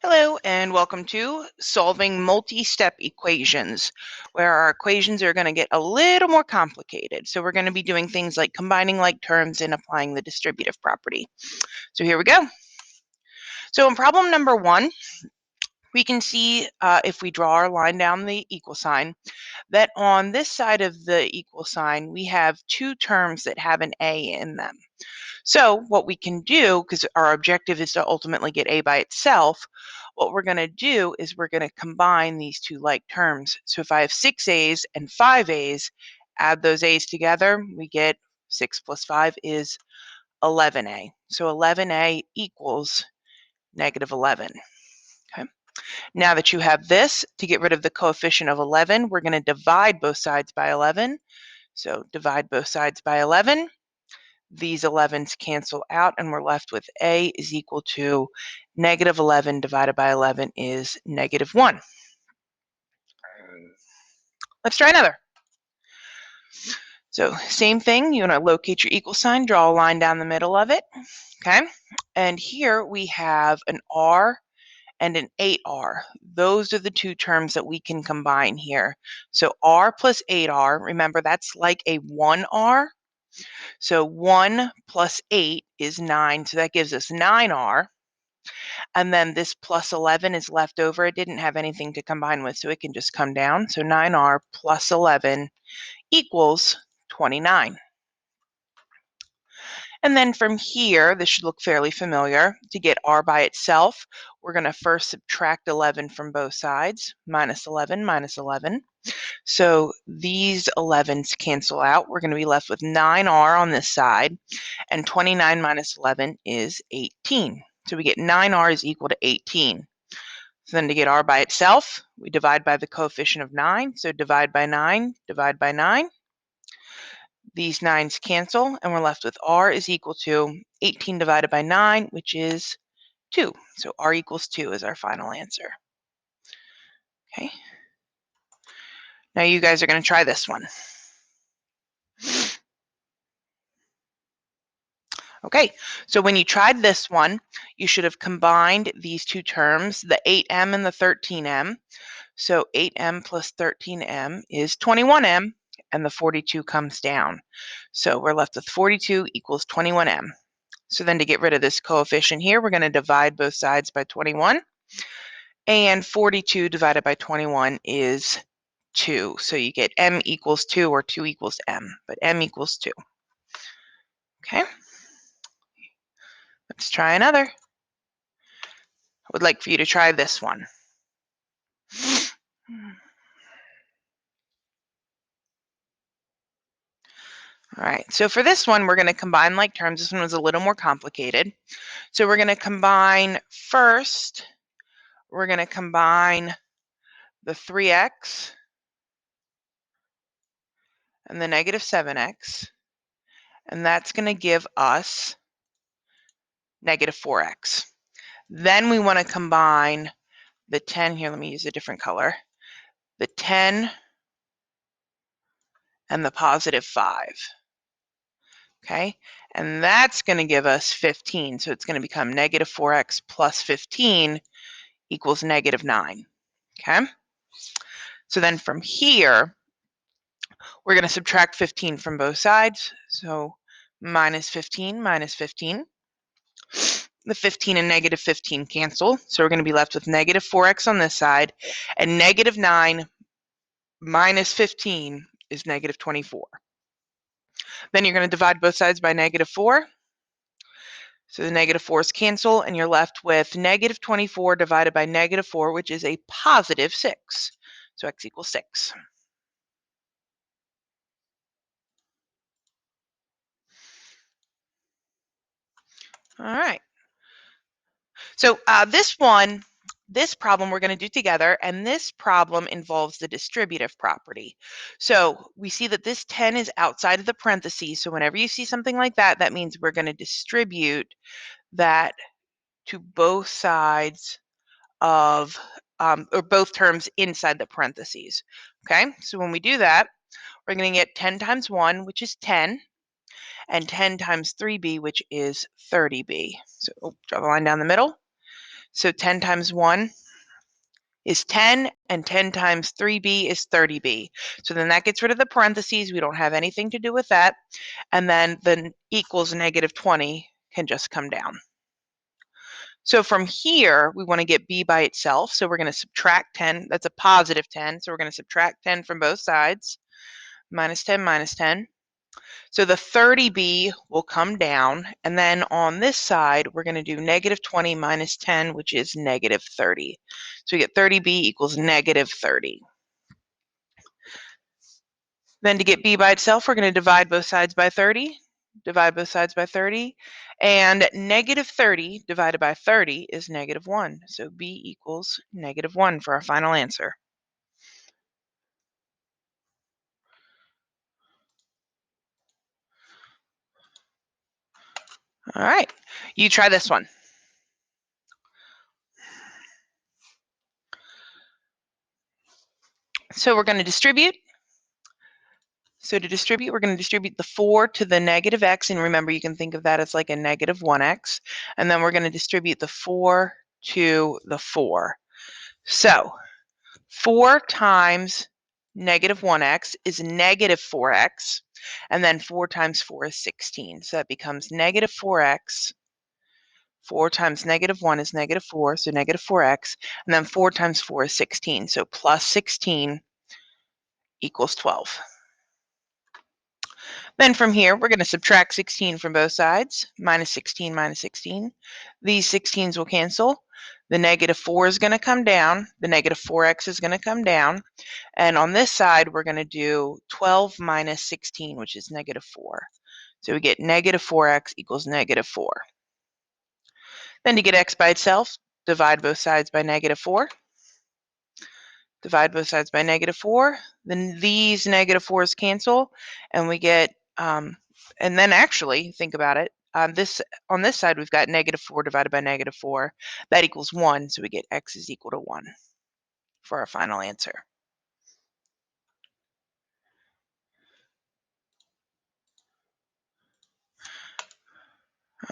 Hello and welcome to Solving Multi-Step Equations, where our equations are going to get a little more complicated. So we're going to be doing things like combining like terms and applying the distributive property. So here we go. So in problem number 1, we can see if we draw our line down the equal sign, that on this side of the equal sign, we have two terms that have an a in them. So what we can do, because our objective is to ultimately get a by itself, what we're going to do is we're going to combine these two like terms. So if I have 6 a's and 5 a's, add those a's together, we get 6 plus 5 is 11a. So 11a equals negative 11. Okay. Now that you have this, to get rid of the coefficient of 11, we're going to divide both sides by 11. So divide both sides by 11. These 11s cancel out, and we're left with a is equal to negative 11 divided by 11 is negative 1. Let's try another. So same thing, you want to locate your equal sign, draw a line down the middle of it. Okay, and here we have an r and an 8r. Those are the two terms that we can combine here. So r plus 8r, remember that's like a 1r. So 1 plus 8 is 9, so that gives us 9r. And then this plus 11 is left over. It didn't have anything to combine with, so it can just come down. So 9r plus 11 equals 29. And then from here, this should look fairly familiar. To get r by itself, we're going to first subtract 11 from both sides. Minus 11, minus 11. So these 11s cancel out. We're going to be left with 9r on this side, and 29 minus 11 is 18. So we get 9r is equal to 18. So then to get r by itself, we divide by the coefficient of 9. So divide by 9, divide by 9. These 9s cancel, and we're left with r is equal to 18 divided by 9, which is 2. So r equals 2 is our final answer. Okay. Now you guys are going to try this one. Okay, so when you tried this one, you should have combined these two terms, the 8m and the 13m. So 8m plus 13m is 21m, and the 42 comes down. So we're left with 42 equals 21m. So then to get rid of this coefficient here, we're going to divide both sides by 21. And 42 divided by 21 is 2. So you get m equals 2 or 2 equals m, but m equals 2. Okay. Let's try another. I would like for you to try this one. All right, so for this one, we're going to combine like terms. This one was a little more complicated. So we're going to combine first, we're going to combine the 3x and the negative 7x, and that's going to give us negative 4x. Then we want to combine the 10, here let me use a different color, the 10 and the positive 5. Okay, and that's going to give us 15. So it's going to become negative 4x plus 15 equals negative 9. Okay, so then from here, we're going to subtract 15 from both sides. So minus 15 minus 15. The 15 and negative 15 cancel. So we're going to be left with negative 4x on this side, and negative 9 minus 15 is negative 24. Then you're going to divide both sides by negative 4. So the negative 4's cancel, and you're left with negative 24 divided by negative 4, which is a positive 6. So x equals 6. All right. So this problem we're going to do together, and this problem involves the distributive property. So we see that this 10 is outside of the parentheses. So whenever you see something like that, that means we're going to distribute that to both sides of, or both terms inside the parentheses. Okay, so when we do that, we're going to get 10 times 1, which is 10, and 10 times 3b, which is 30b. So draw the line down the middle. So 10 times 1 is 10, and 10 times 3b is 30b. So then that gets rid of the parentheses. We don't have anything to do with that. And then the equals negative 20 can just come down. So from here, we want to get b by itself. So we're going to subtract 10. That's a positive 10. So we're going to subtract 10 from both sides. Minus 10, minus 10. So the 30b will come down. And then on this side, we're going to do negative 20 minus 10, which is negative 30. So we get 30b equals negative 30. Then to get b by itself, we're going to divide both sides by 30. Divide both sides by 30. And negative 30 divided by 30 is negative 1. So b equals negative 1 for our final answer. All right, you try this one. So we're going to distribute. So to distribute, we're going to distribute the 4 to the negative x. And remember, you can think of that as like a negative 1x. And then we're going to distribute the 4 to the 4. So 4 times negative 1x is negative 4x. And then 4 times 4 is 16. So that becomes negative 4x. 4 times negative 1 is negative 4, so negative 4x. And then 4 times 4 is 16. So plus 16 equals 12. Then from here, we're going to subtract 16 from both sides. Minus 16, minus 16. These 16s will cancel. The negative 4 is going to come down. The negative 4x is going to come down. And on this side, we're going to do 12 minus 16, which is negative 4. So we get negative 4x equals negative 4. Then to get x by itself, divide both sides by negative 4. Divide both sides by negative 4. Then these negative 4s cancel, and we get, and then actually, think about it, on this side, we've got negative 4 divided by negative 4. That equals 1, so we get x is equal to 1 for our final answer.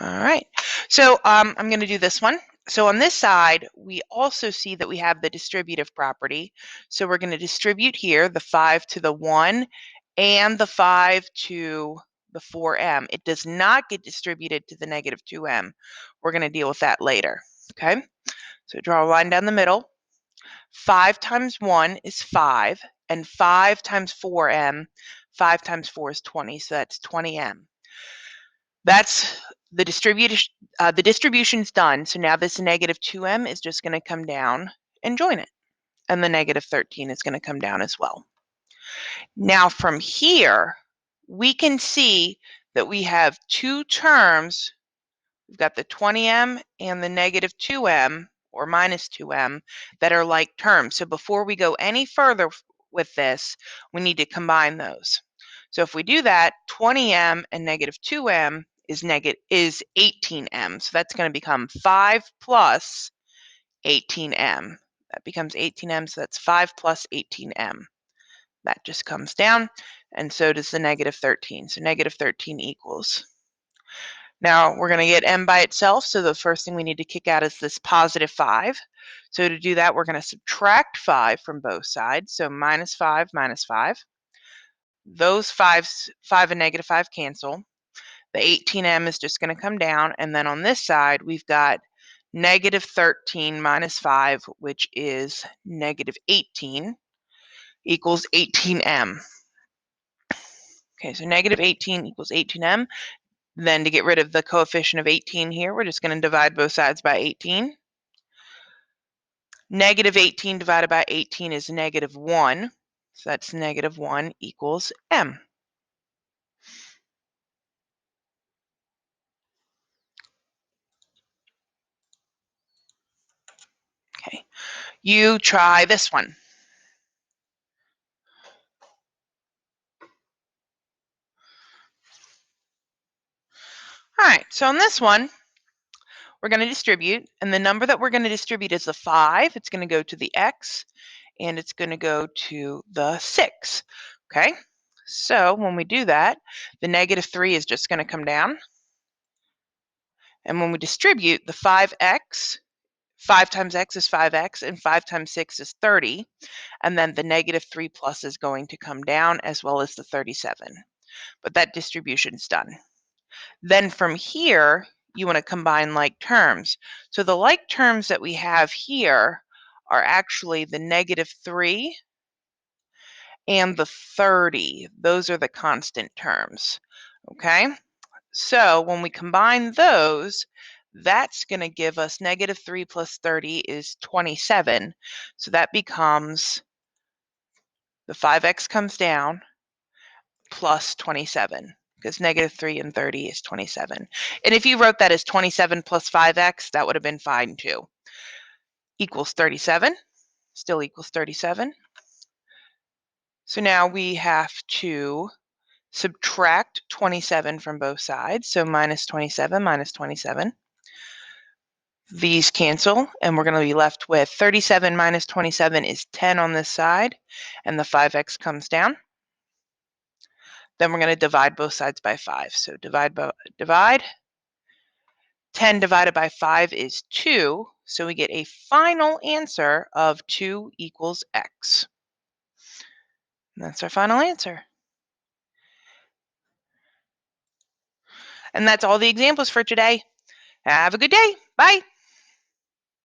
All right, so I'm going to do this one. So on this side, we also see that we have the distributive property. So we're going to distribute here the 5 to the 1 and the 5 to the 4m. It does not get distributed to the negative 2m. We're going to deal with that later. Okay, so draw a line down the middle. 5 times 1 is 5, and 5 times 4m, 5 times 4 is 20, so that's 20m. That's the distribution's done. So now this negative 2m is just going to come down and join it. And the negative 13 is going to come down as well. Now from here, we can see that we have two terms. We've got the 20m and the negative 2m, or minus 2m, that are like terms. So before we go any further with this, we need to combine those. So if we do that, 20m and negative 2m is 18m. So that's going to become 5 plus 18m. That becomes 18m, so that's 5 plus 18m. That just comes down, and so does the negative 13. So negative 13 equals. Now we're going to get m by itself, so the first thing we need to kick out is this positive 5. So to do that, we're going to subtract 5 from both sides. So minus 5, minus 5. Those 5 and negative 5 cancel. The 18m is just going to come down, and then on this side, we've got negative 13 minus 5, which is negative 18, equals 18m. Okay, so negative 18 equals 18m. Then to get rid of the coefficient of 18 here, we're just going to divide both sides by 18. Negative 18 divided by 18 is negative 1. So that's negative 1 equals m. Okay, you try this one. All right, so on this one, we're going to distribute, and the number that we're going to distribute is the 5. It's going to go to the x, and it's going to go to the 6. Okay, so when we do that, the negative 3 is just going to come down. And when we distribute, the 5x 5 times x is 5x, and 5 times 6 is 30. And then the negative 3 plus is going to come down, as well as the 37. But that distribution's done. Then from here, you want to combine like terms. So the like terms that we have here are actually the negative 3 and the 30. Those are the constant terms. Okay? So when we combine those, that's going to give us negative 3 plus 30 is 27. So that becomes the 5x comes down plus 27, because negative 3 and 30 is 27. And if you wrote that as 27 plus 5x, that would have been fine too. Equals 37, still equals 37. So now we have to subtract 27 from both sides. So minus 27 minus 27. These cancel, and we're going to be left with 37 minus 27 is 10 on this side, and the 5x comes down. Then we're going to divide both sides by 5. So divide. 10 divided by 5 is 2, so we get a final answer of 2 equals x. And that's our final answer. And that's all the examples for today. Have a good day. Bye.